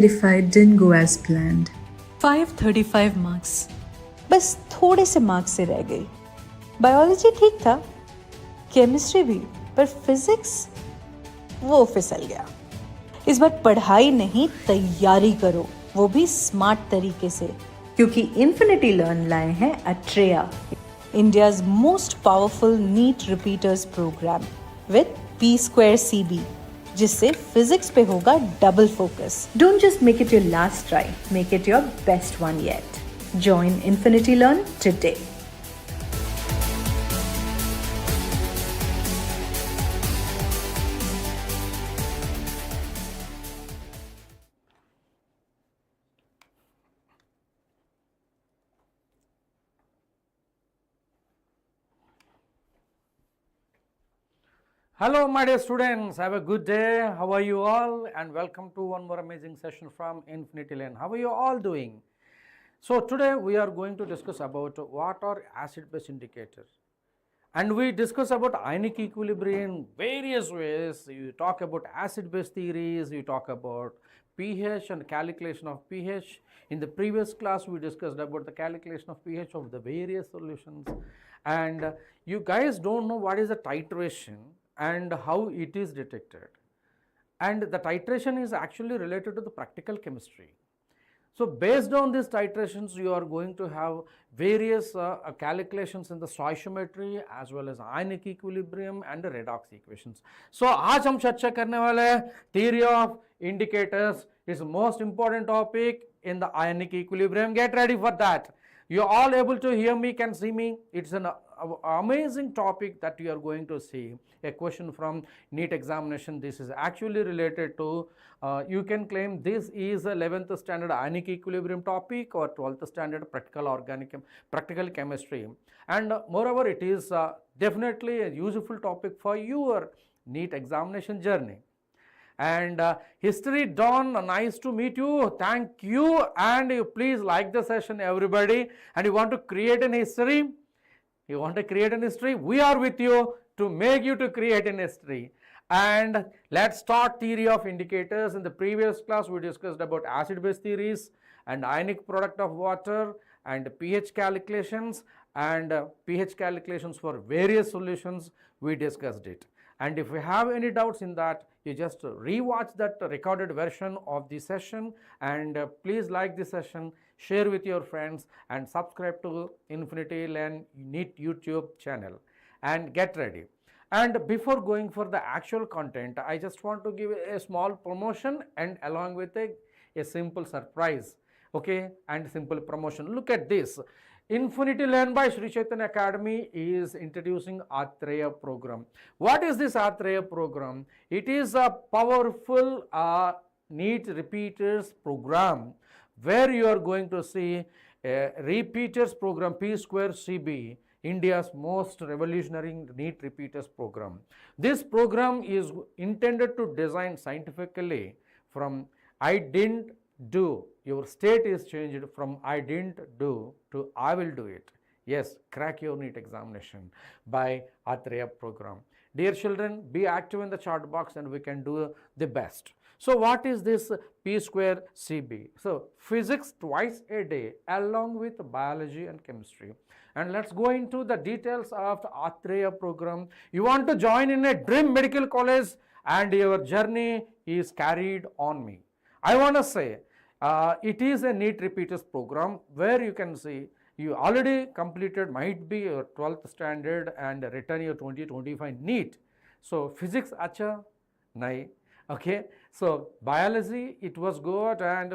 Verified didn't go as planned. 535 marks. बस थोड़े से मार्क्स से रह गई। बायोलॉजी ठीक था, केमिस्ट्री भी, पर फिजिक्स वो फिसल गया। इस बार पढ़ाई नहीं, तैयारी करो, वो भी स्मार्ट तरीके से, क्योंकि इन्फिनिटी लर्न लाए हैं Atreya, India's most powerful NEET repeaters program with P2CB, जिससे फिजिक्स पे होगा double focus. Don't just make it your last try, make it your best one yet. Join Infinity Learn today. Hello my dear students, have a good day. How are you all? And welcome to one more amazing session from Infinity Learn. How are you all doing? So today we are going to discuss about what are acid-base indicators. And we discuss about ionic equilibrium in various ways. You talk about acid-base theories, you talk about pH and calculation of pH. In the previous class we discussed about the calculation of pH of the various solutions. And you guys don't know what is the titration and how it is detected, and the titration is actually related to the practical chemistry. So based on these titrations you are going to have various calculations in the stoichiometry as well as ionic equilibrium and the redox equations. So आज हम चर्चा करने वाले हैं theory of indicators is most important topic in the ionic equilibrium. Get ready for that. You are all able to hear me, can see me. It's an amazing topic that you are going to see. A question from NEET examination. This is actually related to, you can claim this is a 11th standard ionic equilibrium topic or 12th standard practical chemistry. And moreover, it is definitely a useful topic for your NEET examination journey. And History Dawn, nice to meet you, thank you, and you please like the session everybody. And you want to create an history, we are with you to make you to create an history. And let's start theory of indicators. In the previous class we discussed about acid-base theories and ionic product of water and pH calculations and pH calculations for various solutions. We discussed it. And if you have any doubts in that, you just rewatch that recorded version of the session, and please like the session, share with your friends, and subscribe to Infinity Learn NEET YouTube channel, and get ready. And before going for the actual content, I just want to give a small promotion and along with a simple surprise, okay, and simple promotion. Look at this. Infinity Learn by Sri Chaitanya Academy is introducing Atreya program. What is this Atreya program? It is a powerful NEET repeaters program where you are going to see a repeaters program, P2CB, India's most revolutionary NEET repeaters program. This program is intended to design scientifically from I didn't do. Your state is changed from I didn't do to I will do it. Yes, crack your NEET examination by Atreya program. Dear children, be active in the chat box and we can do the best. So what is this P2CB? So physics twice a day along with biology and chemistry. And let's go into the details of the Atreya program. You want to join in a dream medical college and your journey is carried on me. I want to say it is a NEET repeaters program where you can see you already completed might be your 12th standard and written your 2025 NEET. So physics acha nahi, okay. So biology it was good and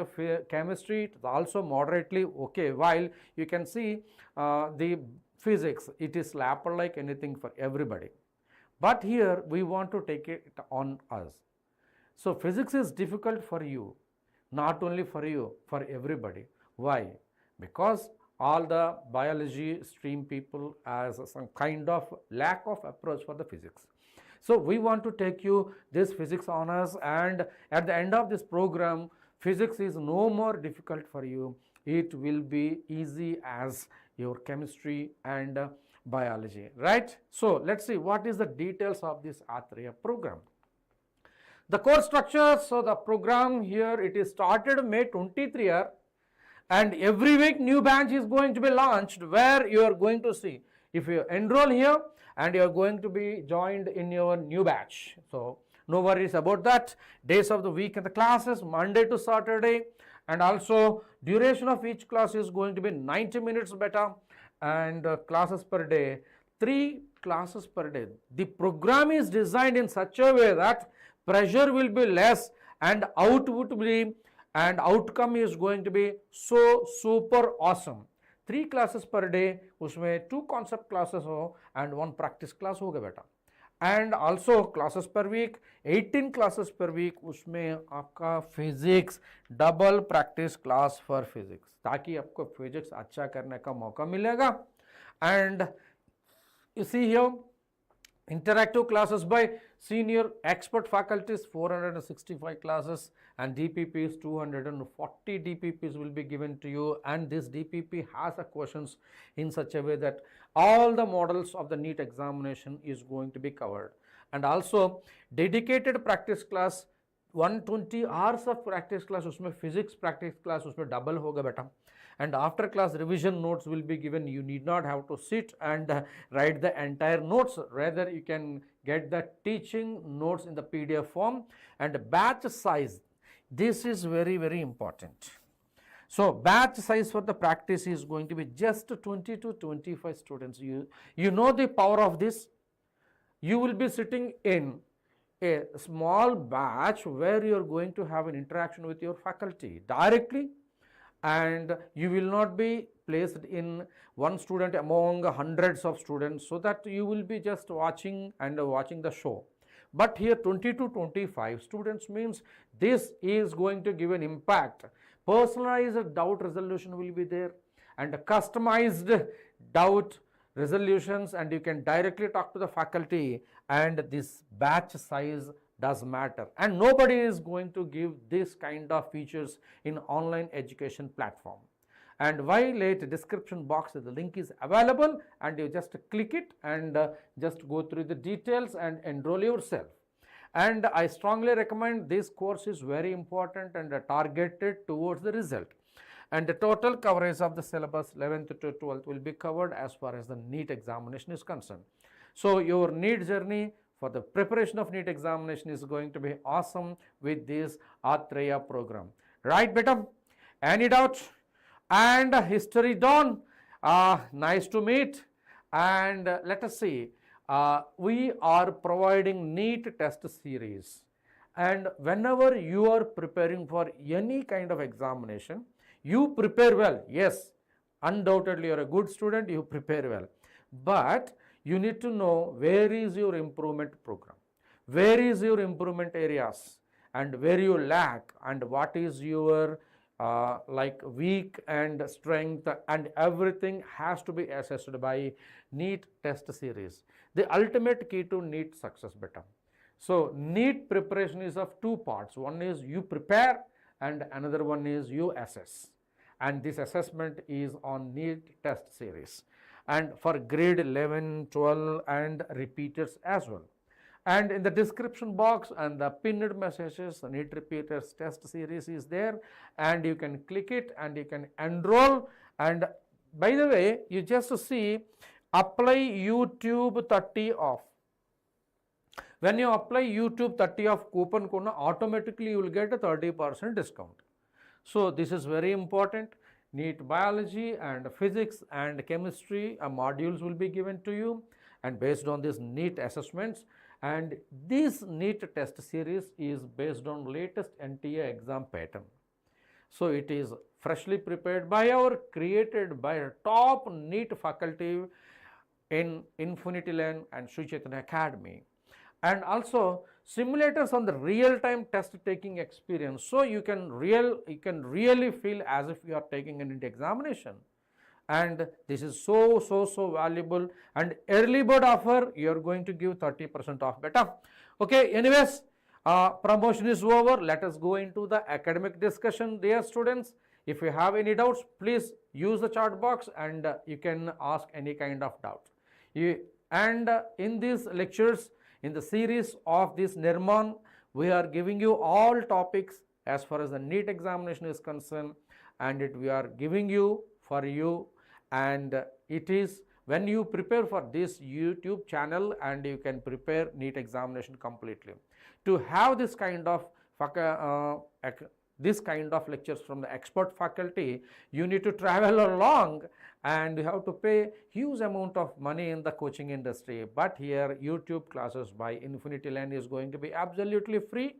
chemistry it is also moderately okay, while you can see the physics it is slapper like anything for everybody. But here we want to take it on us. So physics is difficult for you, not only for you, for everybody. Why? Because all the biology stream people has some kind of lack of approach for the physics. So we want to take you this physics honors, and at the end of this program physics is no more difficult for you. It will be easy as your chemistry and biology, right? So let's see what is the details of this Atreya program. The course structure, so the program here, it is started May 23 and every week new batch is going to be launched where you are going to see if you enroll here and you are going to be joined in your new batch. So no worries about that. Days of the week and the classes Monday to Saturday, and also duration of each class is going to be 90 minutes better, and classes per day 3 classes per day. The program is designed in such a way that pressure will be less and output will be and outcome is going to be so super awesome. 3 classes per day, उसमें 2 concept classes हो and 1 practice class होगा बेटा. And also classes per week, 18 classes per week, उसमें आपका physics double practice class for physics, ताकि आपको physics अच्छा करने का मौका मिलेगा. And you see here interactive classes by senior expert faculties, 465 classes, and DPPs 240 DPPs will be given to you, and this DPP has a questions in such a way that all the models of the NEET examination is going to be covered. And also dedicated practice class, 120 hours of practice class, उसमें physics practice class उसमें double होगा बेटा. And after class revision notes will be given. You need not have to sit and write the entire notes, rather you can get the teaching notes in the PDF form. And batch size, this is very important. So batch size for the practice is going to be just 20 to 25 students. You know the power of this. You will be sitting in a small batch where you are going to have an interaction with your faculty directly, and you will not be placed in one student among hundreds of students, so that you will be just watching the show. But here 20 to 25 students means this is going to give an impact. Personalized doubt resolution will be there, and customized doubt resolutions, and you can directly talk to the faculty, and this batch size does matter, and nobody is going to give this kind of features in online education platform. And while at description box the link is available, and you just click it and just go through the details and enroll yourself. And I strongly recommend this course is very important and targeted towards the result. And the total coverage of the syllabus 11th to 12th will be covered as far as the NEET examination is concerned. So your NEET journey for the preparation of NEET examination is going to be awesome with this Atreya program. Right, beta? Any doubt? And history done. Nice to meet. And let us see. We are providing NEET test series. And whenever you are preparing for any kind of examination, you prepare well. Yes, undoubtedly you are a good student, you prepare well. But you need to know where is your improvement program, where is your improvement areas, and where you lack, and what is your like weak and strength, and everything has to be assessed by NEET test series. The ultimate key to NEET success beta. So NEET preparation is of 2 parts. One is you prepare and another one is you assess. And this assessment is on NEET test series, and for grade 11, 12 and repeaters as well. And in the description box and the pinned messages, the NEET repeaters test series is there, and you can click it and you can enroll. And by the way, you just see apply YouTube 30 off. When you apply YouTube 30 off coupon code, automatically you will get a 30% discount. So this is very important. NEET biology and physics and chemistry modules will be given to you, and based on these NEET assessments. And this NEET test series is based on latest NTA exam pattern. So it is freshly prepared by created by a top NEET faculty in Phenolphthalein and Sri Chaitanya Academy. And also simulators on the real-time test taking experience, so you can really feel as if you are taking an examination. And this is so valuable, and early bird offer you are going to give 30% off beta. Okay, anyways, promotion is over. Let us go into the academic discussion. Dear students, if you have any doubts, please use the chat box and you can ask any kind of doubt. In these lectures, in the series of this Nirman, we are giving you all topics as far as the NEET examination is concerned, and we are giving you for you, and it is when you prepare for this YouTube channel, and you can prepare NEET examination completely. To have this kind of lectures from the expert faculty, you need to travel along and you have to pay huge amount of money in the coaching industry. But here YouTube classes by InfinityLearn is going to be absolutely free,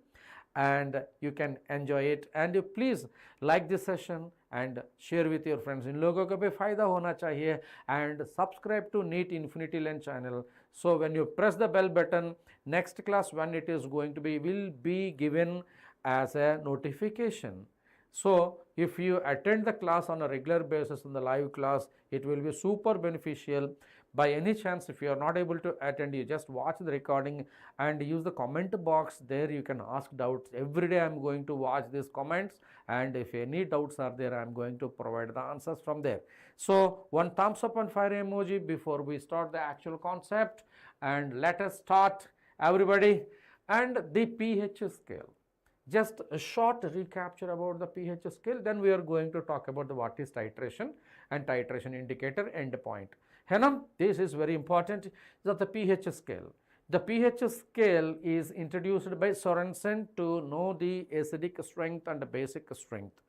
and you can enjoy it. And you please like this session and share with your friends. इन लोगों को भी फायदा होना चाहिए, and subscribe to NEET InfinityLearn channel. So when you press the bell button, next class when it is going to be will be given as a notification. So if you attend the class on a regular basis in the live class, it will be super beneficial. By any chance, if you are not able to attend, you just watch the recording and use the comment box. There you can ask doubts. Every day I am going to watch these comments, and if any doubts are there, I am going to provide the answers from there. So one thumbs up and fire emoji before we start the actual concept, and let us start everybody. And the pH scale. Just a short recapture about the pH scale, then we are going to talk about the what is titration and titration indicator endpoint. Henam, this is very important, that the pH scale. The pH scale is introduced by Sorensen to know the acidic strength and the basic strength.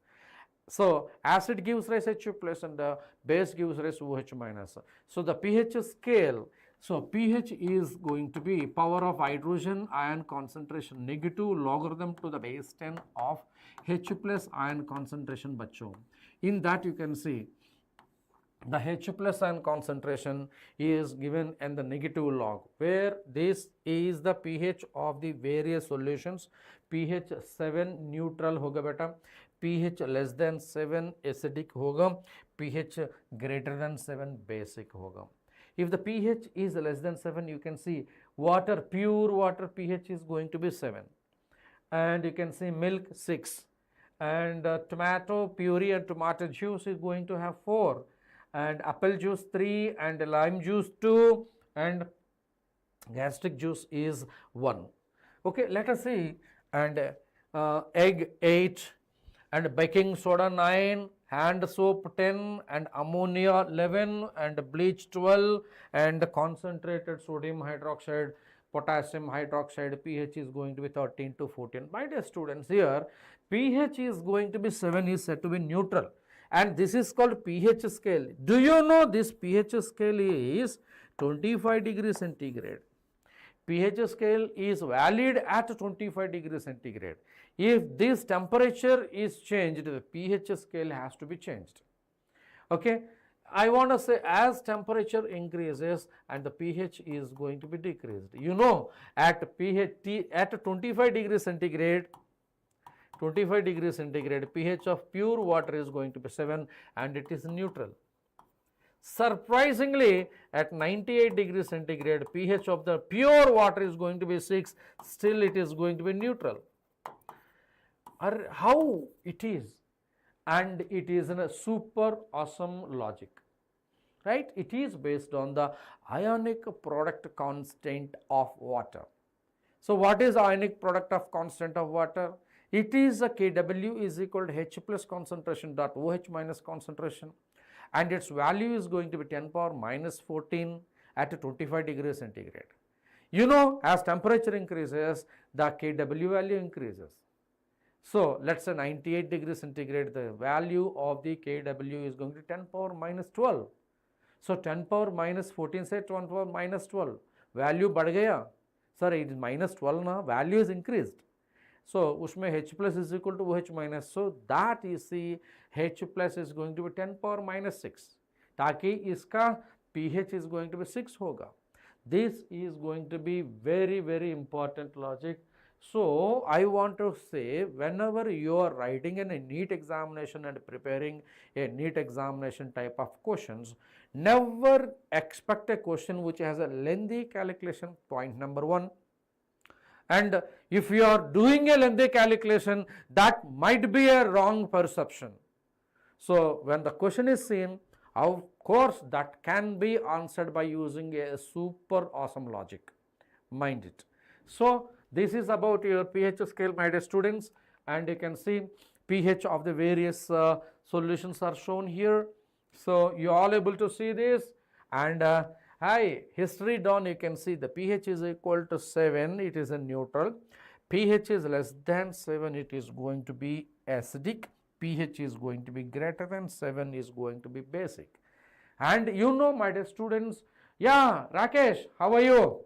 So acid gives rise H plus and the base gives rise OH minus. So the pH scale, so pH is going to be power of hydrogen ion concentration negative logarithm to the base 10 of H plus ion concentration bacho. In that you can see the H plus ion concentration is given in the negative log, where this is the pH of the various solutions. pH 7 neutral hoga beta, pH less than 7 acidic hoga, pH greater than 7 basic hoga. If the pH is less than 7, you can see water, pure water pH is going to be 7, and you can see milk 6, and tomato puree and tomato juice is going to have 4, and apple juice 3, and lime juice 2, and gastric juice is 1. Okay, let us see. And egg 8, and baking soda 9, hand soap 10, and ammonia 11, and bleach 12, and concentrated sodium hydroxide, potassium hydroxide, pH is going to be 13 to 14. My dear students, here pH is going to be 7 is said to be neutral, and this is called pH scale. Do you know this pH scale is 25 degrees centigrade? pH scale is valid at 25 degrees centigrade. If this temperature is changed, the pH scale has to be changed. Okay, I want to say as temperature increases and the pH is going to be decreased. You know, at pH at 25 degrees centigrade, pH of pure water is going to be 7 and it is neutral. Surprisingly, at 98 degrees centigrade, pH of the pure water is going to be 6, still it is going to be neutral. How it is? And it is in a super awesome logic, right? It is based on the ionic product constant of water. So what is ionic product of constant of water? It is a Kw is equal to H plus concentration dot OH minus concentration, and its value is going to be 10 power minus 14 at 25 degrees centigrade. You know, as temperature increases, the Kw value increases. So let's say 98 degrees centigrade, the value of the Kw is going to 10 power minus 12. So 10 power minus 14 say 10 power minus 12. Value बढ़ गया. Sir, it is minus 12 now, value is increased. So उसमें H plus is equal to OH minus. So that you see H plus is going to be 10 power minus 6. ताकि इसका pH is going to be 6 होगा. This is going to be very, very important logic. So I want to say, whenever you are writing in a NEET examination and preparing a NEET examination type of questions, never expect a question which has a lengthy calculation, point number 1. And if you are doing a lengthy calculation, that might be a wrong perception. So when the question is seen, of course that can be answered by using a super awesome logic. Mind it. So This is about your pH scale, my dear students, and you can see pH of the various solutions are shown here. So you all able to see this, and hi, history done, you can see the pH is equal to 7, it is a neutral. pH is less than 7, it is going to be acidic. pH is going to be greater than 7, is going to be basic. And you know, my dear students, yeah, Rakesh, how are you?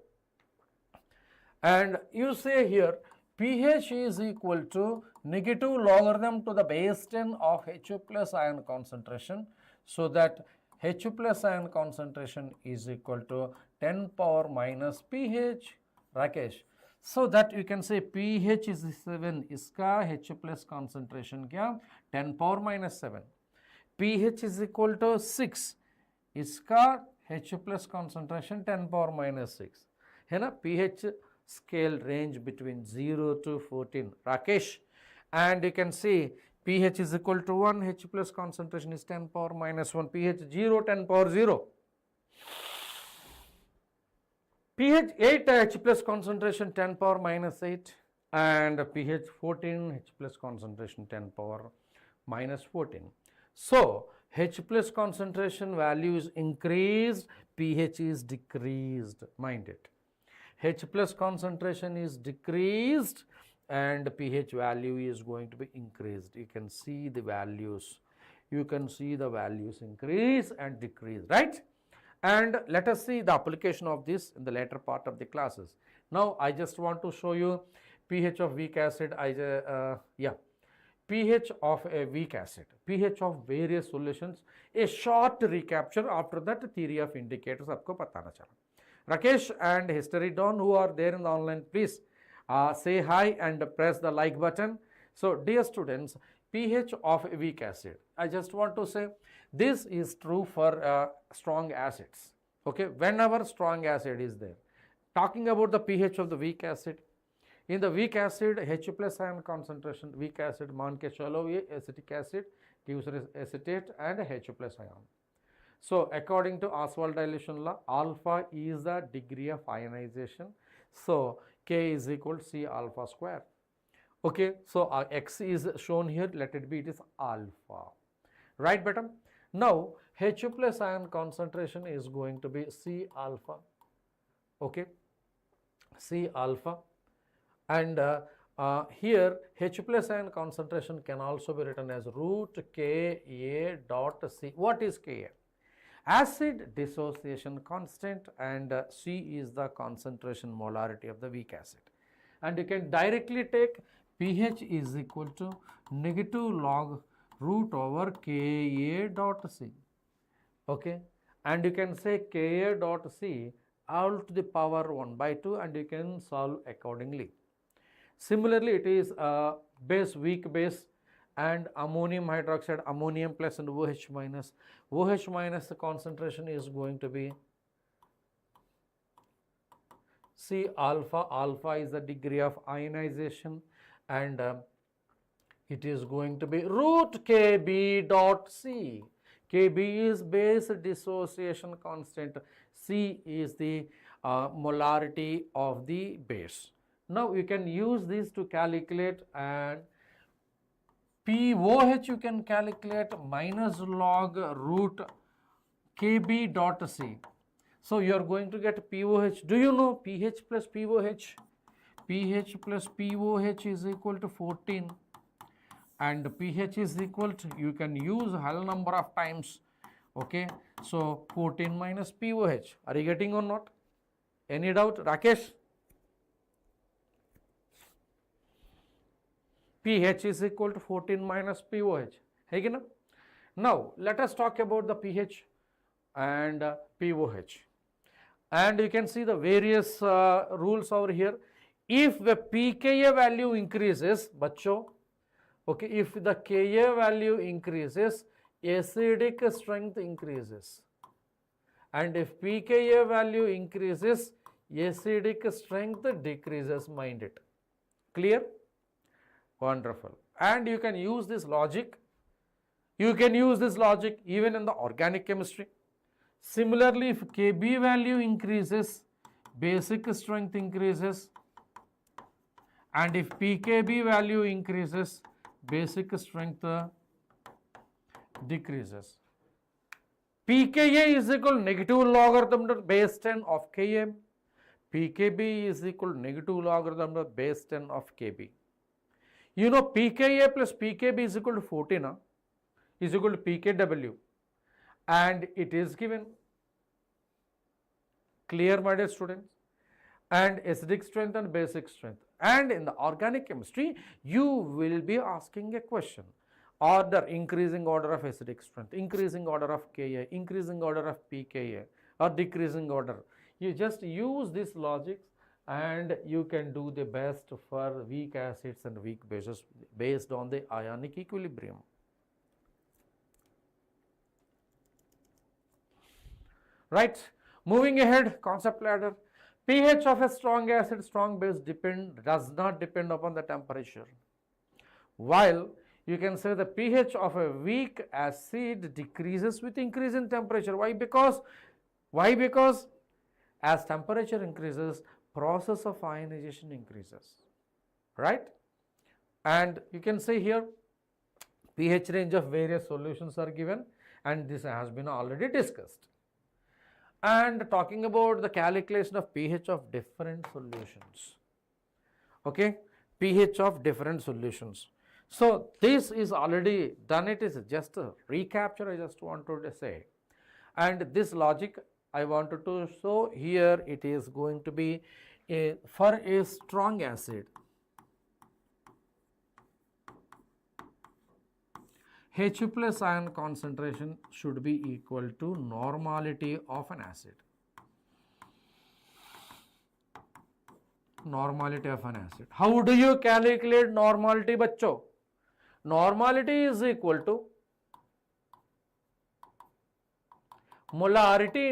And you say here pH is equal to negative logarithm to the base 10 of Hu plus ion concentration, so that Hu plus ion concentration is equal to 10 power minus pH, Rakesh. So that you can say pH is 7, iska Hu plus concentration kya 10 power minus 7. pH is equal to 6, iska Hu plus concentration 10 power minus 6. है ना, pH scale range between 0 to 14, Rakesh. And you can see pH is equal to 1, H plus concentration is 10 power minus 1, pH 0, 10 power 0. pH 8, H plus concentration 10 power minus 8, and pH 14, H plus concentration 10 power minus 14. So H plus concentration value is increased, pH is decreased, mind it. H plus concentration is decreased and pH value is going to be increased. You can see the values, increase and decrease, right? And let us see the application of this in the later part of the classes. Now I just want to show you pH of weak acid. pH of a weak acid, pH of various solutions, a short recapture. After that, theory of indicators आपको पता ना चला. Rakesh and History Don, who are there in the online, please say hi and press the like button. So dear students, pH of a weak acid, I just want to say this is true for strong acids. Okay, whenever strong acid is there, talking about the pH of the weak acid, in the weak acid H plus ion concentration, weak acid मान के चलो ये acetic acid gives acetate and H plus ion. So according to Oswald dilution law, alpha is the degree of ionization. So K is equal to C alpha square. Okay, so X is shown here, let it be, it is alpha, right beta? Now H plus ion concentration is going to be C alpha, okay, C alpha, and here H plus ion concentration can also be written as root Ka dot C. What is Ka? Acid dissociation constant, and C is the concentration molarity of the weak acid. And you can directly take pH is equal to negative log root over Ka dot C, okay, and you can say Ka dot C all to the power 1/2, and you can solve accordingly. Similarly, it is base, weak base, and ammonium hydroxide, ammonium plus and OH minus. OH minus, the concentration is going to be C alpha. Alpha is the degree of ionization, and it is going to be root Kb dot C. Kb is base dissociation constant. C is the molarity of the base. Now you can use this to calculate, and POH you can calculate minus log root Kb dot C. So you are going to get POH. Do you know pH plus POH? pH plus POH is equal to 14, and pH is equal to, you can use whole number of times, okay, so 14 minus POH. Are you getting or not? Any doubt, Rakesh? pH is equal to 14 minus POH. Hey, now let us talk about the pH and POH, and you can see the various rules over here. If the pKa value increases, bachcho, okay, if the Ka value increases, acidic strength increases, and if pKa value increases, acidic strength decreases, mind it. Clear? Wonderful. And you can use this logic. You can use this logic even in the organic chemistry. Similarly, if Kb value increases, basic strength increases, and if pKb value increases, basic strength decreases. pKa is equal negative logarithm to base 10 of Km. pKb is equal to negative logarithm to base 10 of Kb. You know pKa plus pKb is equal to 14 is equal to pKw, and it is given. Clear, my dear students? And acidic strength and basic strength. And in the organic chemistry, you will be asking a question. Order, increasing order of acidic strength, increasing order of Ka, increasing order of pKa, or decreasing order. You just use this logics and you can do the best for weak acids and weak bases based on the ionic equilibrium. Right. Moving ahead, concept ladder. pH of a strong acid, strong base does not depend upon the temperature. While you can say the pH of a weak acid decreases with increase in temperature. Why? Because as temperature increases, process of ionization increases, right? And you can say here pH range of various solutions are given, and this has been already discussed. And talking about the calculation of pH of different solutions, okay, pH of different solutions. So this is already done, it is just a recapture I just wanted to say, and this logic I wanted to show here. It is going to be for a strong acid, H plus ion concentration should be equal to normality of an acid. Normality of an acid. How do you calculate normality, bachcho? Normality is equal to molarity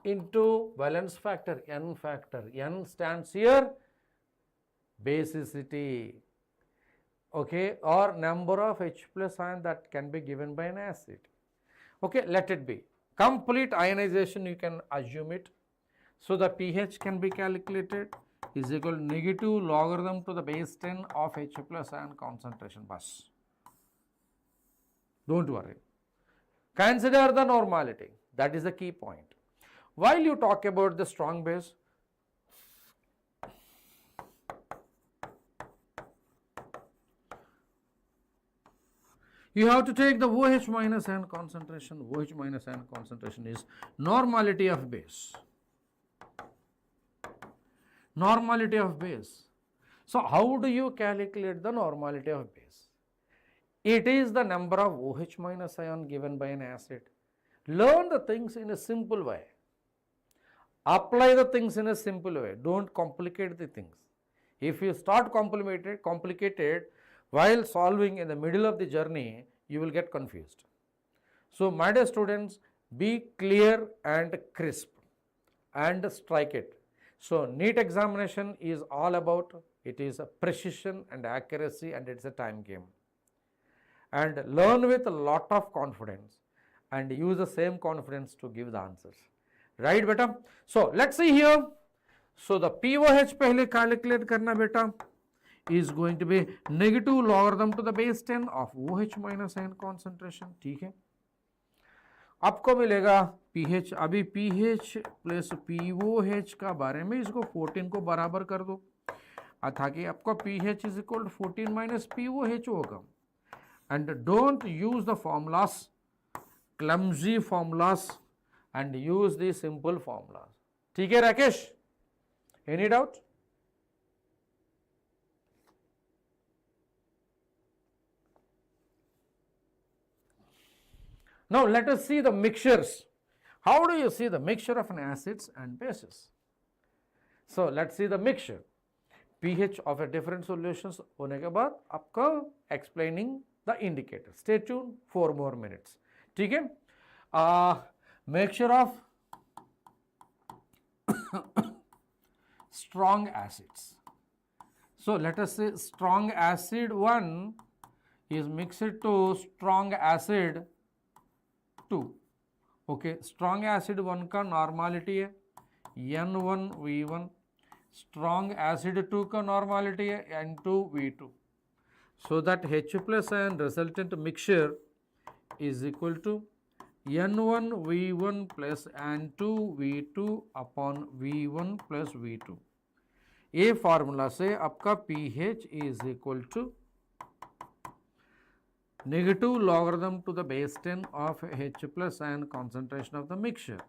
into valence factor, N factor. N stands here basicity, okay, or number of H plus ion that can be given by an acid. Okay, let it be. Complete ionization, you can assume it. So the pH can be calculated is equal to negative logarithm to the base 10 of H plus ion concentration. Bus. Don't worry. Consider the normality. That is the key point. While you talk about the strong base, you have to take the OH minus ion concentration. OH minus ion concentration is normality of base. Normality of base. So how do you calculate the normality of base? It is the number of OH minus ion given by an acid. Learn the things in a simple way. Apply the things in a simple way. Don't complicate the things. If you start complicated while solving in the middle of the journey, you will get confused. So my dear students, be clear and crisp and strike it. So NEET examination is all about, it is a precision and accuracy, and it's a time game. And learn with a lot of confidence and use the same confidence to give the answers. Right, beta? So let's see here. So the POH pehle calculate karna, beta, is going to be negative logarithm to the base 10 of OH minus ion concentration. ठीक है? आपको मिलेगा pH. अभी pH plus POH का बारे में इसको 14 को बराबर कर दो, ताकि आपको pH is equal to 14 minus POH होगा. And don't use the formulas, clumsy formulas, and use the simple formulas. ठीक है Rakesh? Any doubt? Now let us see the mixtures. How do you see the mixture of an acids and bases? So let's see the mixture. pH of a different solutions होने के बाद आपका explaining the indicator. Stay tuned 4 more minutes. ठीक है? Mixture of strong acids. So let us say strong acid 1 is mixed to strong acid 2. Okay strong acid 1 का normality है N1V1, strong acid 2 का normality है N2V2. So that H plus and resultant mixture is equal to N1V1 plus N2V2 upon V1 plus V2. ये formula से आपका pH is equal to negative logarithm to the base 10 of H plus and concentration of the mixture.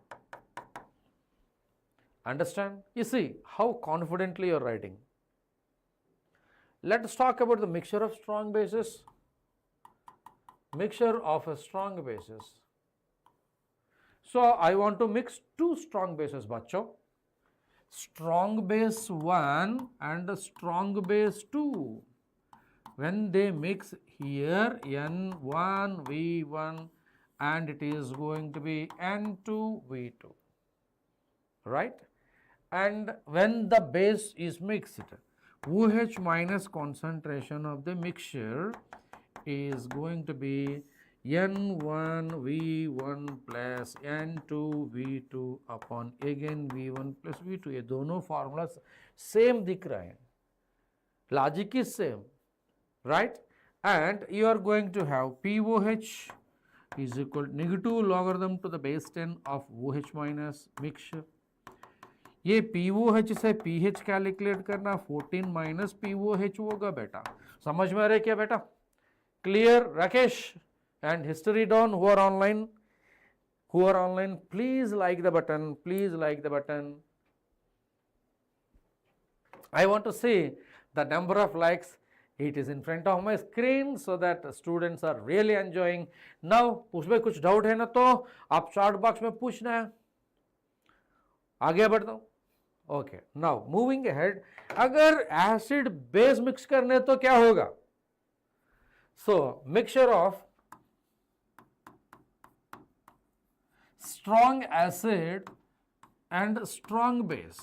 Understand? You see how confidently you are writing. Let us talk about the mixture of strong bases. Mixture of a strong bases. So I want to mix two strong bases, bachcho. Strong base 1 and strong base 2. When they mix here N1V1 and it is going to be N2V2, right? And when the base is mixed, OH minus concentration of the mixture is going to be N1V1 plus N2V2 upon again V1 plus V2. ये दोनों formulas same दिख रहे हैं, logic is same, right? And you are going to have POH is equal to negative logarithm to the base 10 of OH minus mixture. ये POH से pH calculate करना 14 minus POH होगा बेटा. समझ में आ रहा है क्या बेटा? Clear Rakesh and history don who are online, please like the button, please like the button. I want to see the number of likes. It is in front of my screen so that students are really enjoying. Now उसमें कुछ doubt है ना तो आप chart box में पूछना है. आगे बढ़ता हूँ. ओके नाउ मूविंग अहेड, अगर एसिड बेस मिक्स करने तो क्या होगा? So mixture of strong acid and strong base.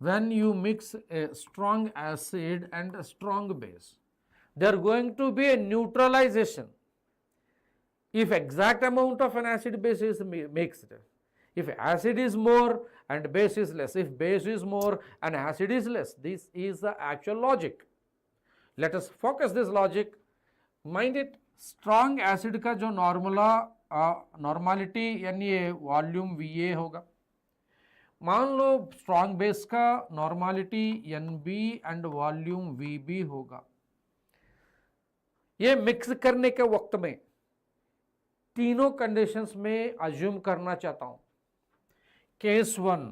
When you mix a strong acid and a strong base, there are going to be a neutralization. If exact amount of an acid base is mixed, if acid is more and base is less, if base is more and acid is less, this is the actual logic. Let us focus this logic. Mind it, strong acid का जो normality यानी ये volume VA होगा. मान लो strong base का normality NB and volume VB होगा. ये mix करने के वक्त में तीनों कंडीशंस में अज्यूम करना चाहता हूं. केस 1,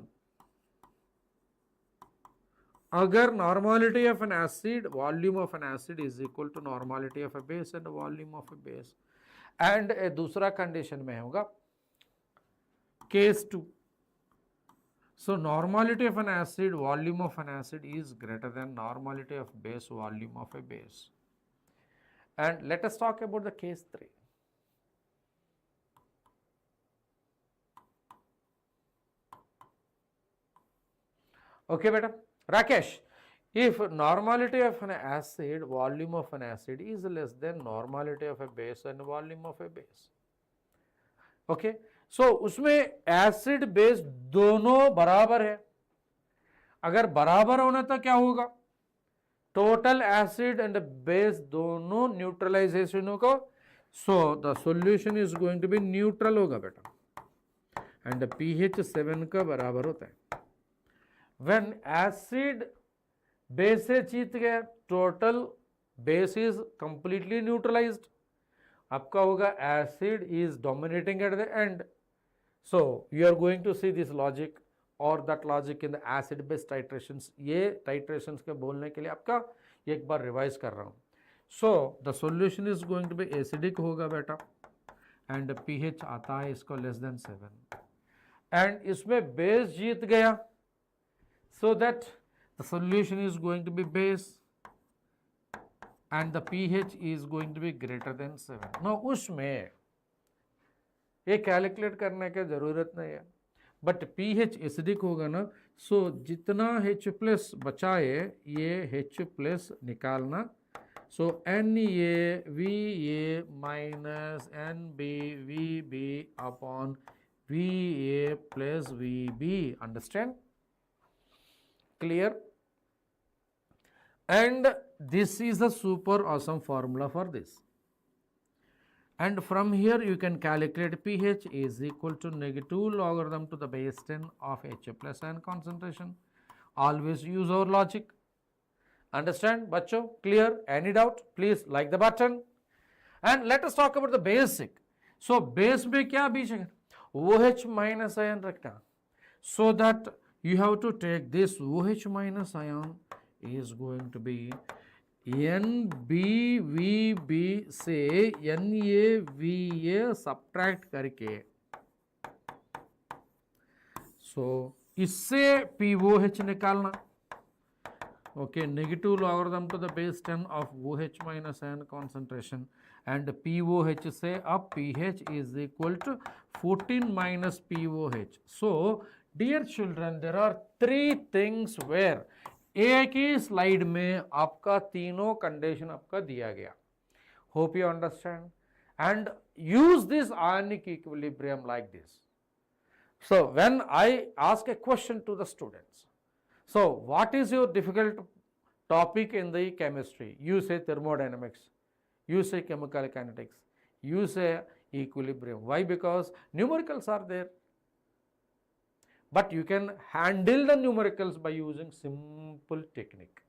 अगर normality of an acid, volume of an acid is equal to normality of a base and volume of a base, and दूसरा कंडीशन में होगा case 2. So normality of an acid, volume of an acid is greater than normality of base, volume of a base. And let us talk about the case 3. Okay बेटा. Rakesh, if normality of an acid, volume of an acid is less than normality of a base and volume of a base. Okay, so उसमें acid base दोनों बराबर है. अगर बराबर होना तो क्या होगा? Total acid and base दोनों neutralization होगा. So the solution is going to be neutral होगा बेटा. And the pH 7 का बराबर होता है. When acid बेस से जीत गया, total base is completely neutralized. आपका होगा acid is dominating at the end. So you are going to see this logic और that logic in the acid base titrations. ये टाइट्रेशंस के बोलने के लिए आपका एक बार रिवाइज कर रहा हूँ. So the solution is going to be acidic होगा बेटा, एंड पीएच आता है इसको लेस देन 7, एंड इसमें बेस जीत गया. So that the solution is going to be base and the pH is going to be greater than 7. Now उसमें ये कैलकुलेट करने की ज़रूरत नहीं है, बट pH एसिडिक होगा ना. सो जितना H प्लस बचाए ये H प्लस निकालना. सो NaVA minus NbVB upon Va plus Vb, understand? Clear? And this is a super awesome formula for this. And from here you can calculate pH is equal to negative logarithm to the base 10 of Ha plus ion concentration. Always use our logic. Understand, bachcho? Clear? Any doubt? Please like the button. And let us talk about the basic. So base में क्या बीच है? OH minus ion रखना. So that you have to take this OH minus ion is going to be NBVB से NaVa subtract करके. So इससे POH निकालना. Okay, negative logarithm to the base 10 of OH minus ion concentration, and POH say up pH is equal to 14 minus POH. So dear children, there are three things where एक ही slide में आपका तीनों condition आपका दिया गया. Hope you understand and use this ionic equilibrium like this. So when I ask a question to the students, so what is your difficult topic in the chemistry? You say thermodynamics, you say chemical kinetics, you say equilibrium. Why? Because numericals are there. But you can handle the numericals by using simple technique.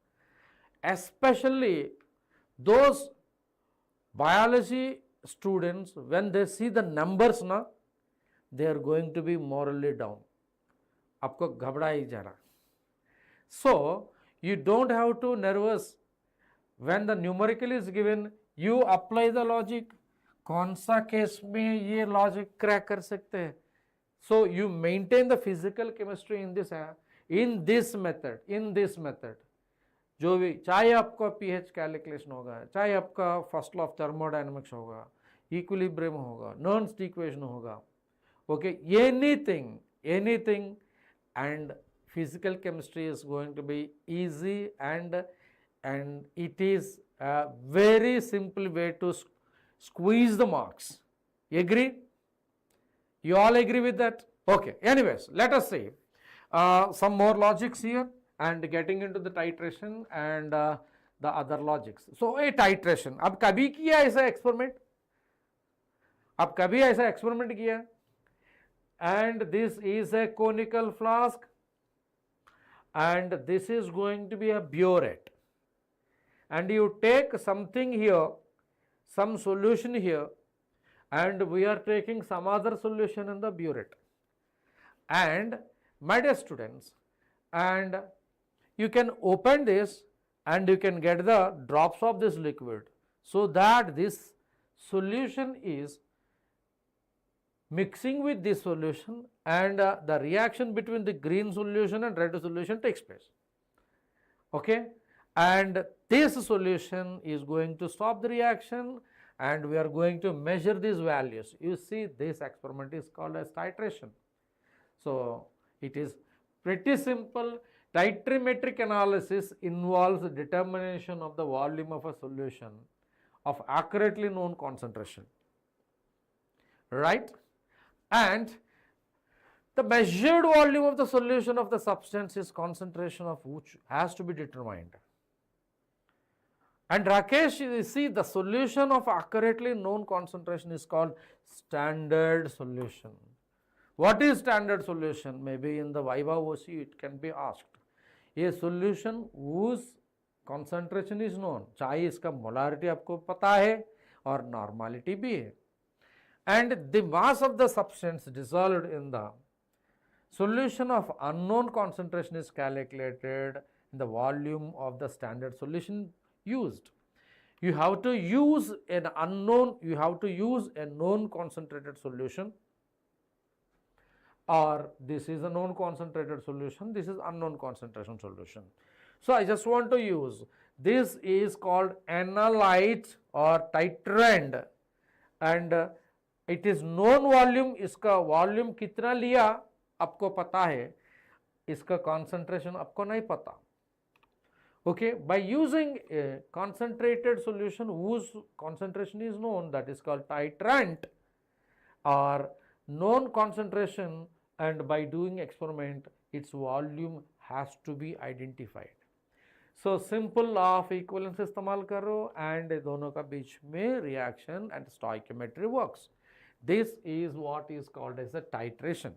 Especially those biology students, when they see the numbers na, they are going to be morally down. आपको घबरा ही जाना. So you don't have to nervous when the numerical is given. You apply the logic. कौन सा case में ये logic crack कर सकते हैं? So you maintain the physical chemistry in this method. जो भी चाहे आपका pH calculation होगा, चाहे आपका first law of thermodynamics होगा, equilibrium होगा, Nernst equation होगा, okay, anything, and physical chemistry is going to be easy and it is a very simple way to squeeze the marks. You agree? You all agree with that? Okay. Anyways, let us see some more logics here and getting into the titration and the other logics. So a titration. अब कभी किया ऐसा experiment? अब कभी ऐसा experiment किया? And this is a conical flask and this is going to be a burette. And you take something here, some solution here, and we are taking some other solution in the burette. And my dear students, and you can open this and you can get the drops of this liquid, so that this solution is mixing with this solution and the reaction between the green solution and red solution takes place. Okay, and this solution is going to stop the reaction and we are going to measure these values. You see, this experiment is called as titration. So it is pretty simple. Titrimetric analysis involves determination of the volume of a solution of accurately known concentration, right? And the measured volume of the solution of the substance is concentration of which has to be determined. And Rakesh, you see, the solution of accurately known concentration is called standard solution. What is standard solution? Maybe in the Viva OC it can be asked. A solution whose concentration is known, चाहे इसका molarity आपको पता है और normality भी है. And the mass of the substance dissolved in the solution of unknown concentration is calculated in the volume of the standard solution used. You have to use an unknown, you have to use a known concentrated solution, or this is a known concentrated solution, this is unknown concentration solution. So I just want to use, this is called analyte or titrant, and it is known volume. इसका volume कितना लिया आपको पता है, इसका concentration आपको नहीं पता. Okay, by using a concentrated solution whose concentration is known, that is called titrant, or known concentration, and by doing experiment its volume has to be identified. So simple law of equivalence इस्तेमाल करो and दोनों का बीच में reaction and stoichiometry works. This is what is called as a titration.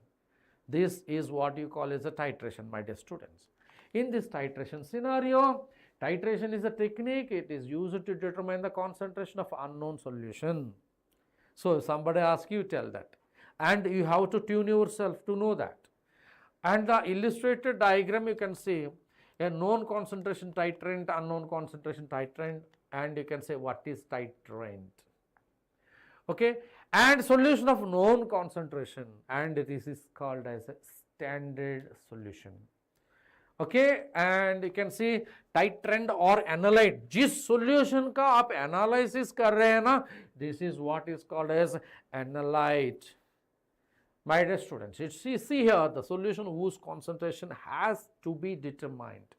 This is what you call as a titration, my dear students. In this titration scenario, titration is a technique. It is used to determine the concentration of unknown solution. So if somebody asks you, tell that, and you have to tune yourself to know that. And the illustrated diagram, you can see a known concentration titrant, unknown concentration titrant, and you can say what is titrant. Okay, and solution of known concentration, and this is called as a standard solution. Okay, and you can see titrant or analyte, जिस solution का आप analysis कर रहे हैं ना, this is what is called as analyte. My dear students, see here the solution whose concentration has to be determined,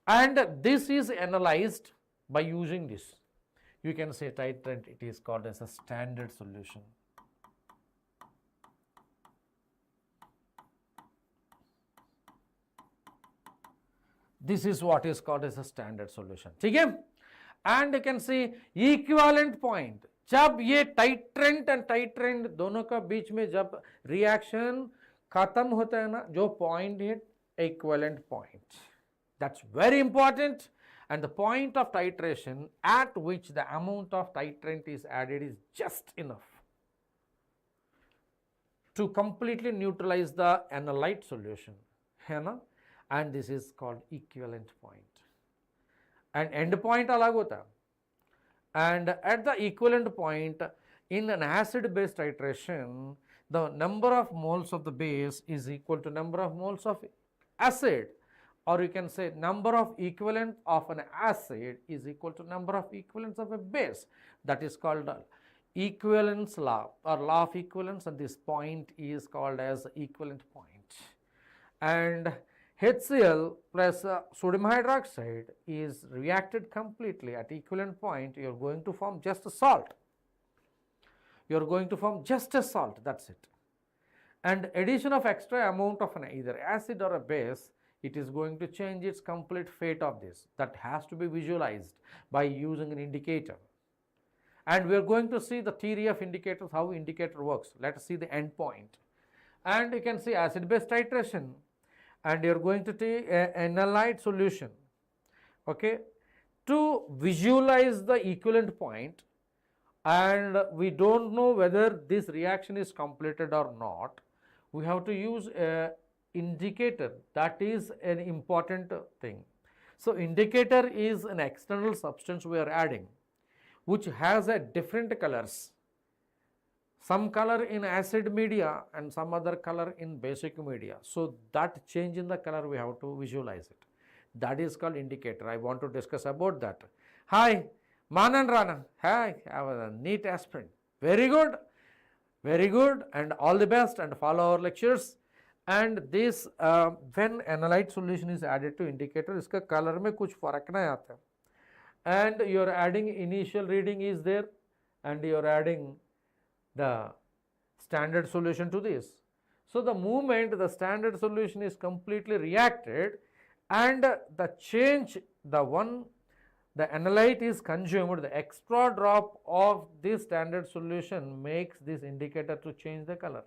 and this is analyzed by using this. You can say titrant, it is called as a standard solution. This is what is called as a standard solution. ठीक है? And you can see equivalent point. जब ये titrant and titrant दोनों का बीच में जब reaction खत्म होता है ना, जो point है equivalent point. That's very important. And the point of titration at which the amount of titrant is added is just enough to completely neutralize the analyte solution, है ना? And this is called equivalent point. And end point अलग होता है. And at the equivalent point in an acid base titration, the number of moles of the base is equal to number of moles of acid, or you can say number of equivalent of an acid is equal to number of equivalents of a base. That is called equivalence law or law of equivalence, and this point is called as equivalent point. And HCl plus sodium hydroxide is reacted completely at equivalent point. You are going to form just a salt. You are going to form just a salt, that's it. And addition of extra amount of an either acid or a base, it is going to change its complete fate of this. That has to be visualized by using an indicator. And we are going to see the theory of indicators, how indicator works. Let us see the end point. And you can see acid base titration, and you are going to take an analyte solution, okay, to visualize the equivalent point, and we don't know whether this reaction is completed or not. We have to use a indicator. That is an important thing. So indicator is an external substance we are adding which has a different colors, some color in acid media and some other color in basic media. So that change in the color we have to visualize it. That is called indicator. I want to discuss about that. Hi, Manan Rana. Hi, I was a NEET aspirant. Very good, and all the best, and follow our lectures. And this when analyte solution is added to indicator, इसका color में कुछ फर्क नहीं आता. And you are adding initial reading is there, and you are adding the standard solution to this. So the moment the standard solution is completely reacted and the change, the analyte is consumed, the extra drop of this standard solution makes this indicator to change the color.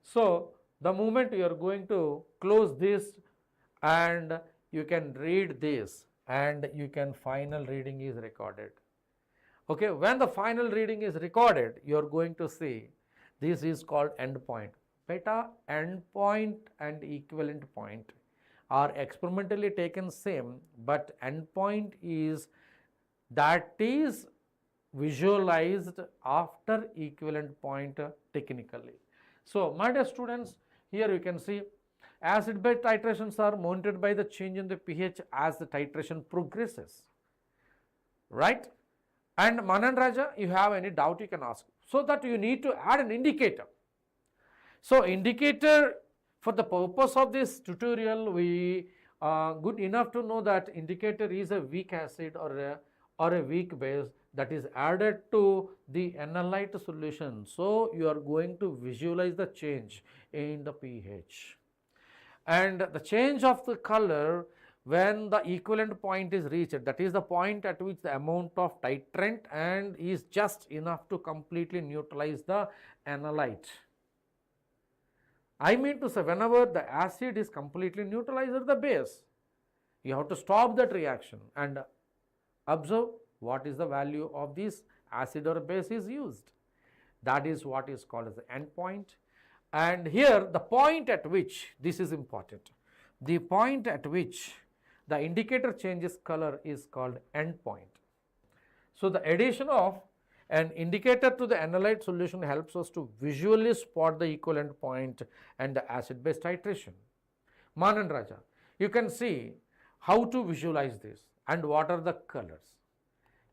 So the moment you are going to close this and you can read this, and you can final reading is recorded. Okay, when the final reading is recorded, you are going to see this is called end point. Beta end point and equivalent point are experimentally taken same, but end point is that is visualized after equivalent point technically. So my dear students, here you can see acid base titrations are monitored by the change in the pH as the titration progresses, right? And Manan Raja, you have any doubt you can ask. So that you need to add an indicator. So indicator, for the purpose of this tutorial, we are good enough to know that indicator is a weak acid or a weak base. that is added to the analyte solution. So, you are going to visualize the change in the pH. And the change of the color when the equivalent point is reached, that is the point at which the amount of titrant and is just enough to completely neutralize the analyte. I mean to say, whenever the acid is completely neutralized at the base, you have to stop that reaction and observe what is the value of this acid or base is used. That is what is called as the endpoint. And here the point at which, this is important, the point at which the indicator changes color is called endpoint. So, the addition of an indicator to the analyte solution helps us to visually spot the equivalent point and the acid base titration. Manan Raja, you can see how to visualize this and what are the colors.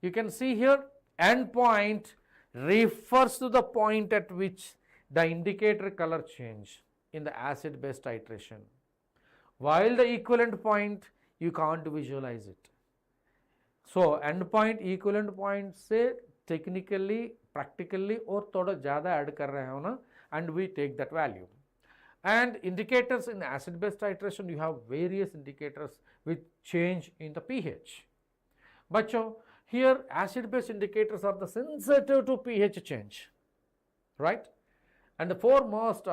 You can see here endpoint refers to the point at which the indicator color change in the acid base titration, while the equivalent point you can't visualize it. So, endpoint equivalent point से technically, practically और थोड़ा ज़्यादा add कर रहे हो ना, and we take that value. And indicators in acid base titration, you have various indicators which change in the pH. बच्चों, here acid base indicators are the sensitive to pH change, right? And the foremost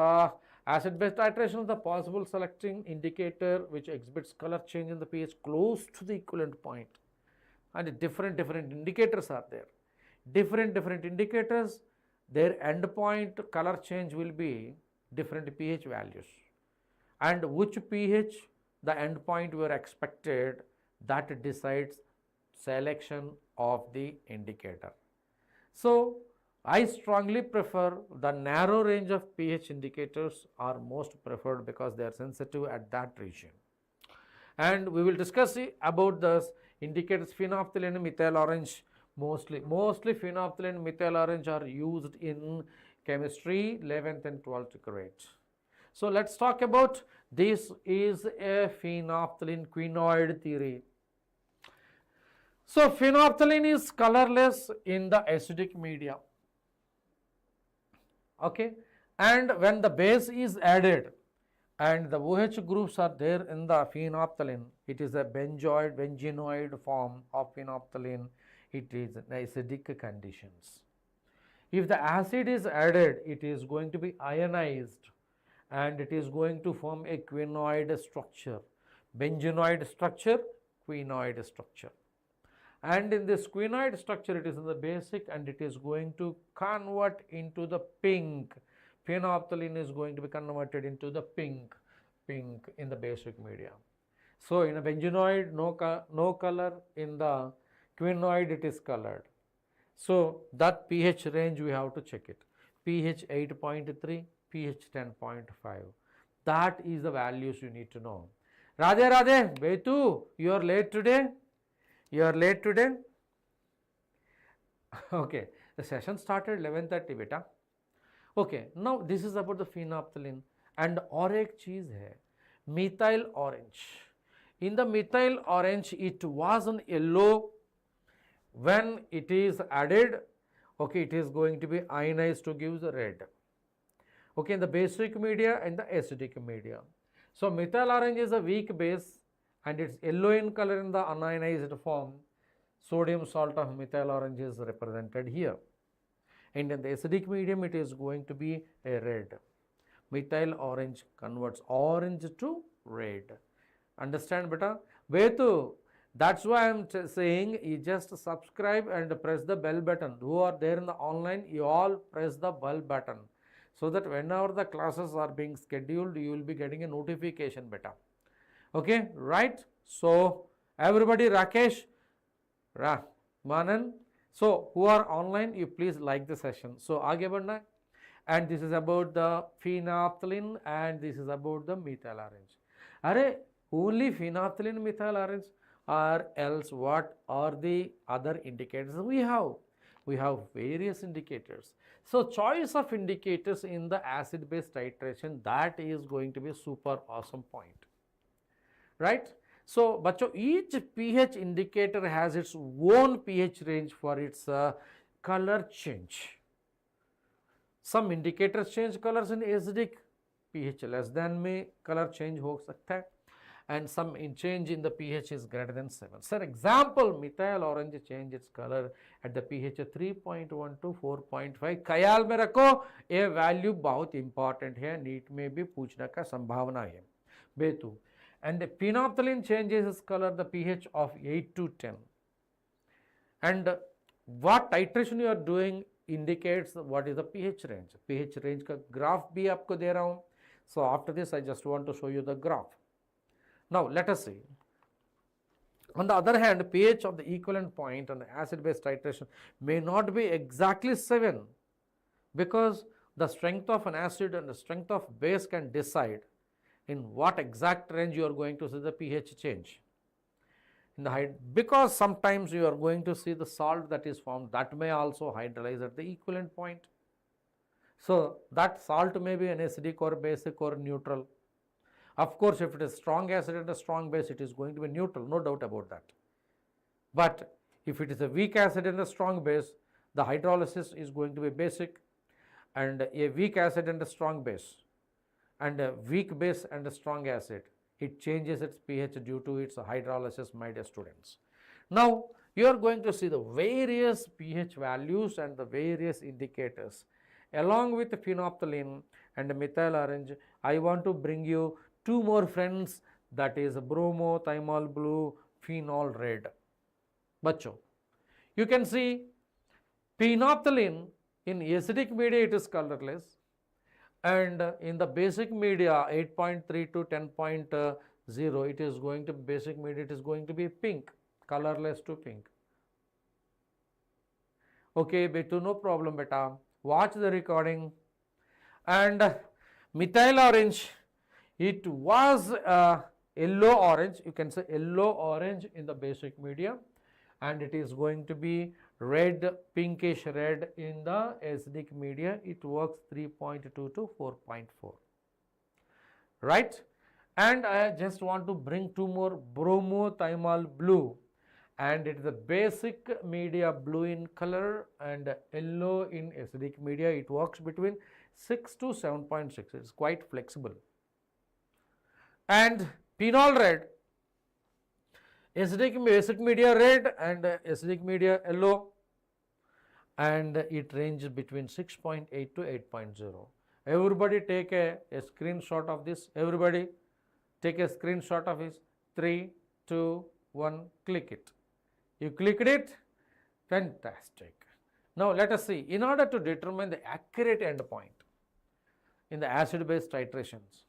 acid base titration is the possible selecting indicator which exhibits color change in the pH close to the equivalent point. And different indicators are there. Different indicators, their endpoint color change will be different pH values. And which pH the endpoint were expected, that decides selection of the indicator. So, I strongly prefer the narrow range of pH indicators are most preferred because they are sensitive at that region. And we will discuss about this indicators phenolphthalein, methyl orange, mostly phenolphthalein, methyl orange are used in chemistry 11th and 12th grade. So, let us talk about this is a phenolphthalein quinoid theory. So, phenolphthalein is colorless in the acidic media. Okay, and when the base is added and the OH groups are there in the phenolphthalein, it is a benzenoid form of phenolphthalein, it is in acidic conditions. If the acid is added, it is going to be ionized and it is going to form a quinoid structure, benzenoid structure, quinoid structure. And in this quinoid structure, it is in the basic and it is going to convert into the pink. Phenolphthalein is going to be converted into the pink in the basic media. So, in a benzenoid, no color, in the quinoid it is colored. So, that pH range we have to check it, pH 8.3, pH 10.5. That is the values you need to know. Radhe, Betu, you are late today? You are late today? Okay, the session started 11:30 beta. Okay, now this is about the phenolphthalein and और एक चीज है methyl orange. In the methyl orange, it was an yellow. When it is added, okay, it is going to be ionized to give the red. Okay, in the basic media and the acidic media. So, methyl orange is a weak base and it's yellow in color in the unionized form. Sodium salt of methyl orange is represented here. And in the acidic medium, it is going to be a red. Methyl orange converts orange to red. Understand, beta? Betu, that's why I am saying you just subscribe and press the bell button. Who are there in the online, you all press the bell button, so that whenever the classes are being scheduled, you will be getting a notification, beta. Okay, right? So, everybody, Rakesh, Manan, so who are online, you please like the session. So, aage badhna, and this is about the phenolphthalein and this is about the methyl orange. Are only phenolphthalein, methyl orange, or else what are the other indicators we have? We have various indicators. So, choice of indicators in the acid base titration, that is going to be a super awesome point, right? So, bachcho, each pH indicator has its own pH range for its color change. Some indicators change colors in acidic, pH less than में color change हो सकता है, and some change in the pH is greater than 7. For example, methyl orange change its color at the pH 3.1 to 4.5. ख्याल में रखो ये value बहुत important है, नीट में भी पूछने का संभावना है बेतु. And the phenolphthalein changes its color the pH of 8 to 10. And what titration you are doing indicates what is the pH range. pH range का graph भी आपको दे रहा हूँ. So after this I just want to show you the graph. Now let us see. On the other hand, pH of the equivalent point on the acid base titration may not be exactly 7, because the strength of an acid and the strength of base can decide in what exact range you are going to see the pH change. In the because sometimes you are going to see the salt that is formed that may also hydrolyze at the equivalent point. So that salt may be an acidic or basic or neutral. Of course, if it is strong acid and a strong base, it is going to be neutral, no doubt about that. But if it is a weak acid and a strong base, the hydrolysis is going to be basic, and a weak acid and a strong base, and a weak base and a strong acid, it changes its pH due to its hydrolysis, my dear students. Now, you are going to see the various pH values and the various indicators. Along with the phenolphthalein and the methyl orange, I want to bring you two more friends, that is bromo, thymol blue, phenol red. Bachcho, you can see phenolphthalein in acidic media it is colorless, and in the basic media 8.3 to 10.0 it is going to basic media, it is going to be pink, colorless to pink. Okay, Betu, no problem beta, watch the recording. And methyl orange, it was yellow orange, you can say yellow orange in the basic media, and it is going to be red, pinkish red in the acidic media. It works 3.2 to 4.4, right? And I just want to bring two more, bromo, thymol blue, and it is a basic media blue in color and yellow in acidic media. It works between 6 to 7.6. It is quite flexible. And phenol red, acidic basic media red and acidic media yellow, and it ranges between 6.8 to 8.0. Everybody take a screenshot of this. Everybody take a screenshot of this. 3, 2, 1, click it. You clicked it? Fantastic. Now let us see. In order to determine the accurate endpoint in the acid-base titrations,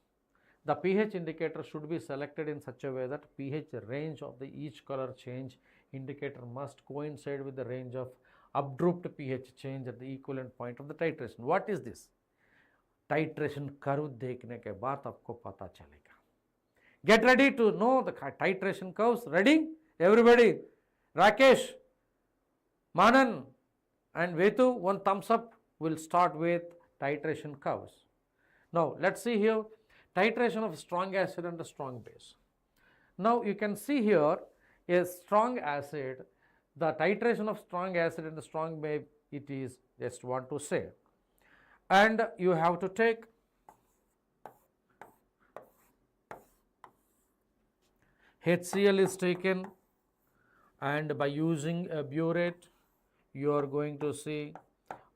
the pH indicator should be selected in such a way that pH range of the each color change indicator must coincide with the range of abrupt pH change at the equivalent point of the titration. What is this? Titration curve देखने के बाद आपको पता चलेगा. Get ready to know the titration curves. Ready? Everybody. Rakesh, Manan and Vetu, one thumbs up. We'll start with titration curves. Now let's see here. Titration of strong acid and a strong base. Now you can see here a strong acid, the titration of strong acid and the strong base, it is just want to say. And you have to take HCl is taken, and by using a burette you are going to see,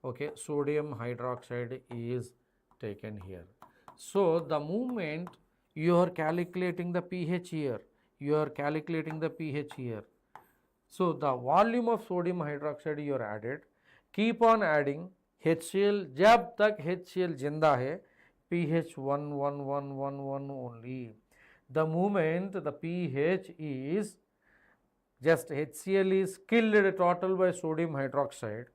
okay, sodium hydroxide is taken here. So the moment you are calculating the pH here, you are calculating the pH here. So the volume of sodium hydroxide you are added, keep on adding HCl, जब तक HCl जिंदा है, pH 11111 only. The moment the pH is just HCl is killed total by sodium hydroxide,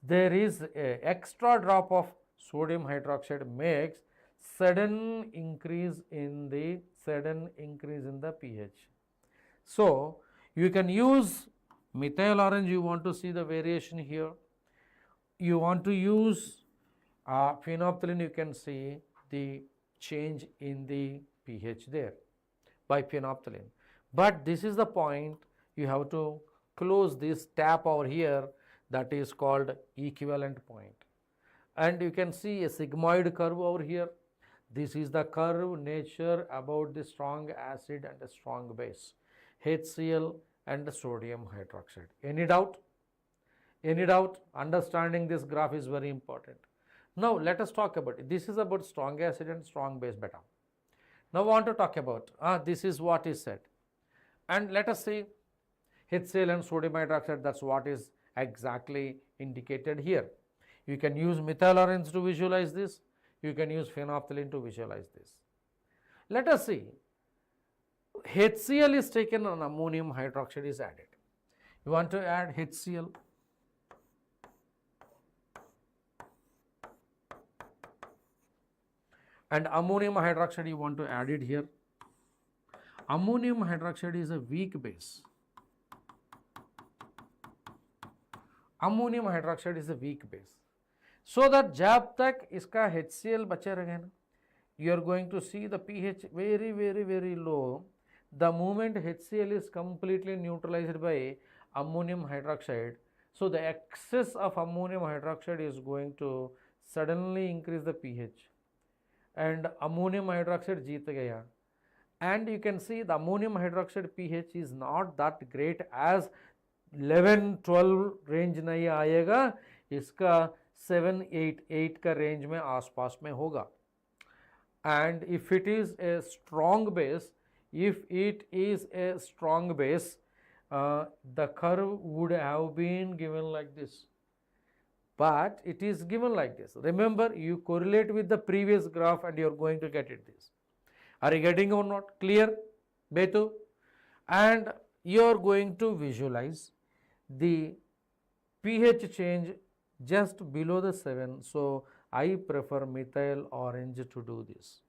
there is a extra drop of sodium hydroxide makes sudden increase in the pH. So you can use methyl orange, you want to see the variation here. You want to use phenolphthalein, you can see the change in the pH there by phenolphthalein. but this is the point you have to close this tap over here, that is called equivalent point. And you can see a sigmoid curve over here. This is the curve nature about the strong acid and the strong base, HCl and the sodium hydroxide. Any doubt? Any doubt? Understanding this graph is very important. Now let us talk about it. This is about strong acid and strong base beta. Now I want to talk about, this is what is said. And let us see HCl and sodium hydroxide, that's what is exactly indicated here. You can use methyl orange to visualize this. You can use phenolphthalein to visualize this. Let us see. HCl is taken and ammonium hydroxide is added. You want to add HCl. And ammonium hydroxide you want to add it here. Ammonium hydroxide is a weak base. Ammonium hydroxide is a weak base. So that जब तक इसका HCl बचे रहे ना, you are going to see the pH very low. The moment HCl is completely neutralized by ammonium hydroxide, so the excess of ammonium hydroxide is going to suddenly increase the pH, and ammonium hydroxide जीत गया. And you can see the ammonium hydroxide pH is not that great, as 11-12 range नहीं आएगा, इसका 7-8 का range में आसपास में होगा. And if it is a strong base, the curve would have been given like this, but it is given like this. Remember, you correlate with the previous graph and you are going to get it this. Are you getting or not? Clear, Betu? And you are going to visualize the pH change just below the 7. So I prefer methyl orange to do this.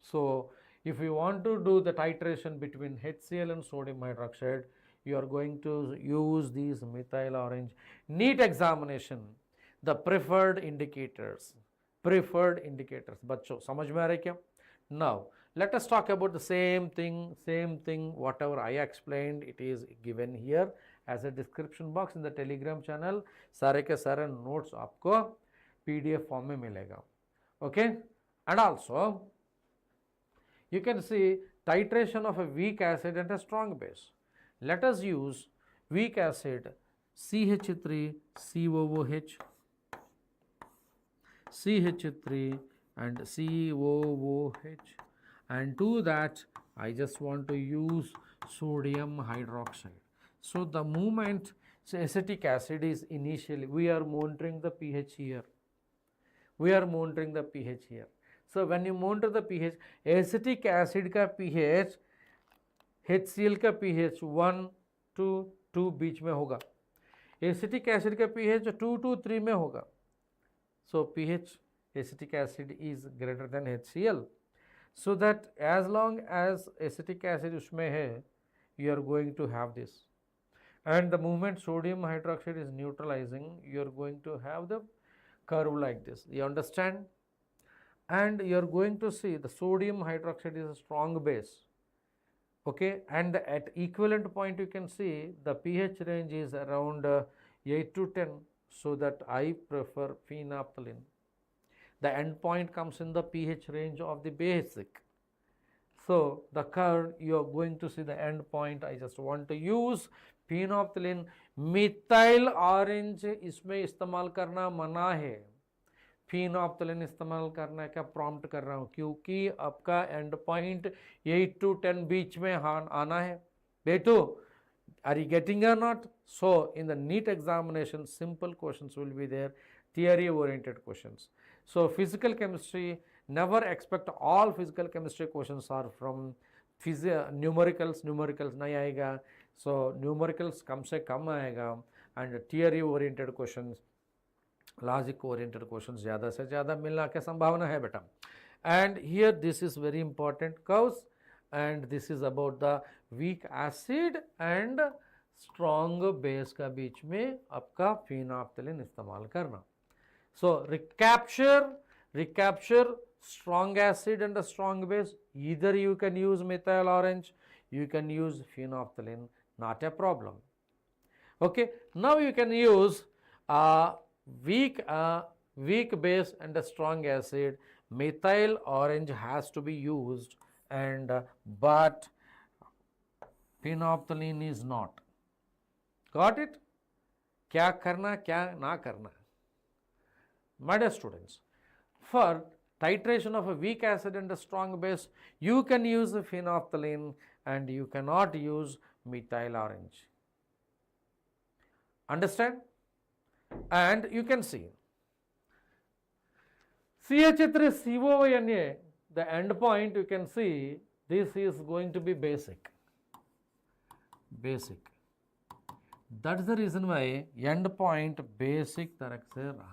So if you want to do the titration between HCl and sodium hydroxide, you are going to use these methyl orange. NEET examination, the preferred indicators. बच्चों समझ में आ रहा है क्या? Now let us talk about the same thing, whatever I explained, it is given here as a description box in the Telegram channel. सारे के सारे notes आपको PDF form में मिलेगा. Okay? And also you can see titration of a weak acid and a strong base. Let us use weak acid CH3 COOH, CH3 and COOH, and to that I just want to use sodium hydroxide. So the moment acetic acid is initially, we are monitoring the pH here. So when you monitor the pH, acetic acid का pH HCl का pH 1 to 2 बीच में होगा, acetic acid का pH 2 to 3 में होगा. So pH acetic acid is greater than HCl. So that as long as acetic acid उसमें है, you are going to have this. And the moment sodium hydroxide is neutralizing, you are going to have the curve like this. You understand? And you are going to see the sodium hydroxide is a strong base. Okay, and at equivalent point you can see the pH range is around 8 to 10. So that I prefer phenolphthalein. The end point comes in the pH range of the basic. So the curve, you are going to see the end point. I just want to use phenolphthalein. Methyl orange इसमें इस्तेमाल करना मना है. phenolphthalein इस्तेमाल करना क्या prompt कर रहा हूँ, क्योंकि आपका end point 8 to 10 बीच में आना है. बेटो, are you getting or not? So in the NEET examination, simple questions will be there, theory oriented questions. So physical chemistry, never expect all physical chemistry questions are from numericals नहीं आएगा. So numericals कम से कम आएगा, and theory oriented questions, logic oriented questions ज़्यादा से ज़्यादा मिलने की संभावना है बेटा. And here this is very important curves, and this is about the weak acid and strong base का बीच में आपका phenolphthalein इस्तेमाल करना. So recapture strong acid and a strong base. Either you can use methyl orange, you can use phenolphthalein, not a problem. Okay, now you can use weak base and a strong acid. Methyl orange has to be used, and but phenolphthalein is not. Got it? क्या करना क्या ना करना. My dear students, for titration of a weak acid and a strong base, you can use the phenolphthalein and you cannot use methyl orange. Understand? And you can see CH3CONA, the end point you can see this is going to be basic. That is the reason why end point basic तरह से रहना.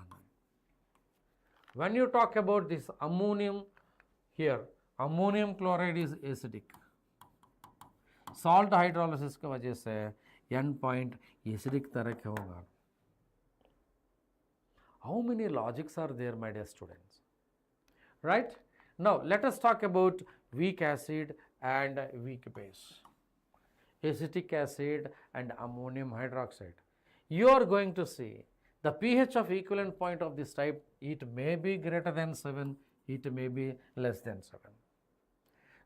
When you talk about this ammonium here, ammonium chloride is acidic. Salt hydrolysis की वजह से end point acidic तरह का होगा. How many logics are there, my dear students? Right? Now let us talk about weak acid and weak base. Acetic acid and ammonium hydroxide. You are going to see the pH of equivalent point of this type, it may be greater than 7, it may be less than 7.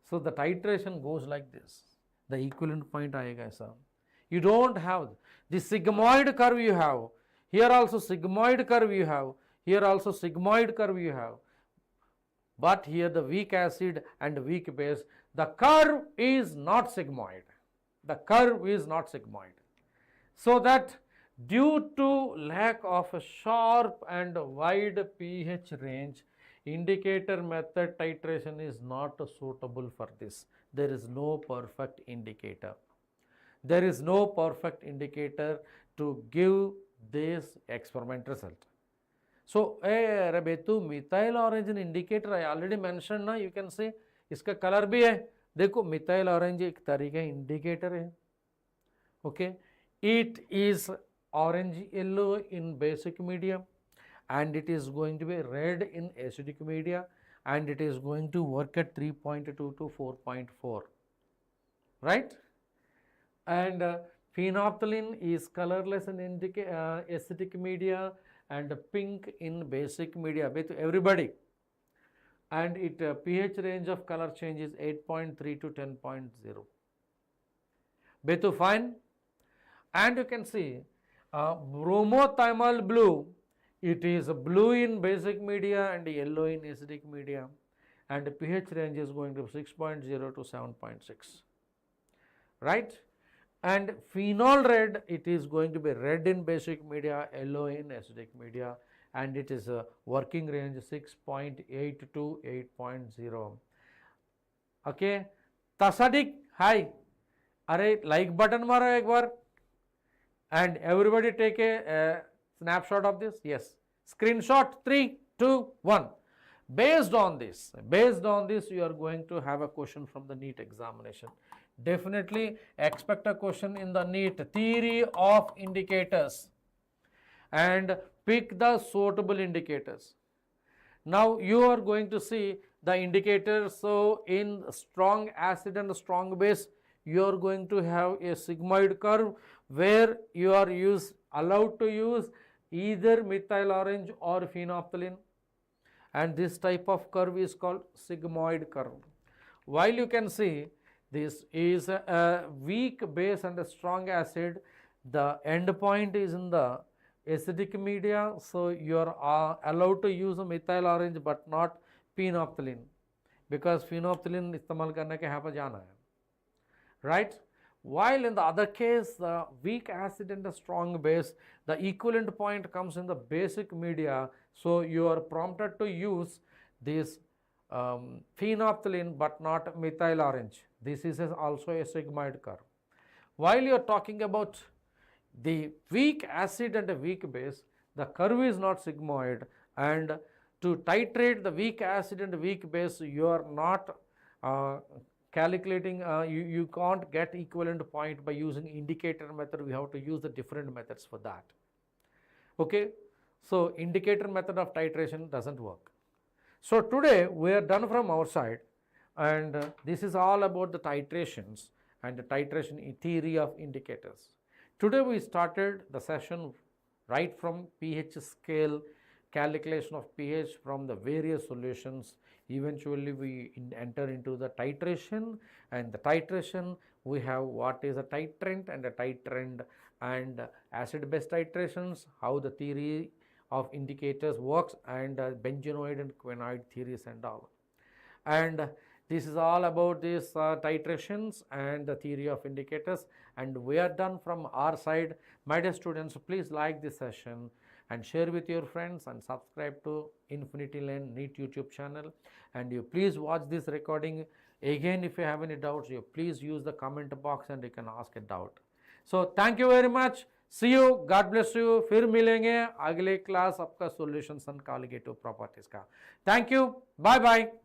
So the titration goes like this. The equivalent point aayega aisa. You don't have the sigmoid curve you have. Here also sigmoid curve you have. Here also sigmoid curve you have. But here the weak acid and weak base, the curve is not sigmoid. The curve is not sigmoid. So that due to lack of a sharp and wide pH range, indicator method titration is not suitable for this. There is no perfect indicator. There is no perfect indicator to give this experiment result. So, Rabetu, methyl orange indicator I already mentioned ना, you can say इसका color भी है. देखो methyl orange एक तरीका indicator है. Okay, it is orange yellow in basic media and it is going to be red in acidic media and it is going to work at 3.2 to 4.4, right? And phenolphthalein is colorless in acidic media and pink in basic media with everybody, and it pH range of color change is 8.3 to 10.0. Betu fine. And you can see bromothiamyl blue, it is blue in basic media and yellow in acidic media, and pH range is going to be 6.0 to 7.6, right? And phenol red, it is going to be red in basic media, yellow in acidic media, and it is a working range 6.8 to 8.0. Okay, Tasadik, hi. Arey like button maro ek bar. And everybody take a snapshot of this. Yes. Screenshot 3, 2, 1. Based on this, you are going to have a question from the NEET examination. Definitely expect a question in the NEET theory of indicators and pick the suitable indicators. Now you are going to see the indicators. So in strong acid and strong base, you are going to have a sigmoid curve where you are allowed to use either methyl orange or phenolphthalein, and this type of curve is called sigmoid curve. While you can see this is a weak base and a strong acid, the end point is in the acidic media, so you are allowed to use a methyl orange but not phenolphthalein, because phenolphthalein istemal karne ke yahan par jana hai, right? While in the other case, the weak acid and the strong base, the equivalent point comes in the basic media, so you are prompted to use this phenolphthalein but not methyl orange. This is also a sigmoid curve. While you are talking about the weak acid and the weak base, the curve is not sigmoid, and to titrate the weak acid and the weak base, you are not calculating, you can't get equivalent point by using indicator method. We have to use the different methods for that. Okay, so indicator method of titration doesn't work. So today we are done from our side, and this is all about the titrations, and the titration theory of indicators. Today we started the session right from pH scale, calculation of pH from the various solutions. Eventually we enter into the titration, and the titration we have what is a titrant and a titrand, and acid base titrations, how the theory of indicators works, and benzenoid and quinoid theories and all. And this is all about these titrations and the theory of indicators, and we are done from our side. My dear students, please like this session and share with your friends and subscribe to Infinity Lane NEET YouTube channel, and you please watch this recording again. If you have any doubts, you please use the comment box and you can ask a doubt. So thank you very much. See you. God bless you. फिर मिलेंगे अगले class आपका solutions and colligative properties का. Thank you. Bye bye.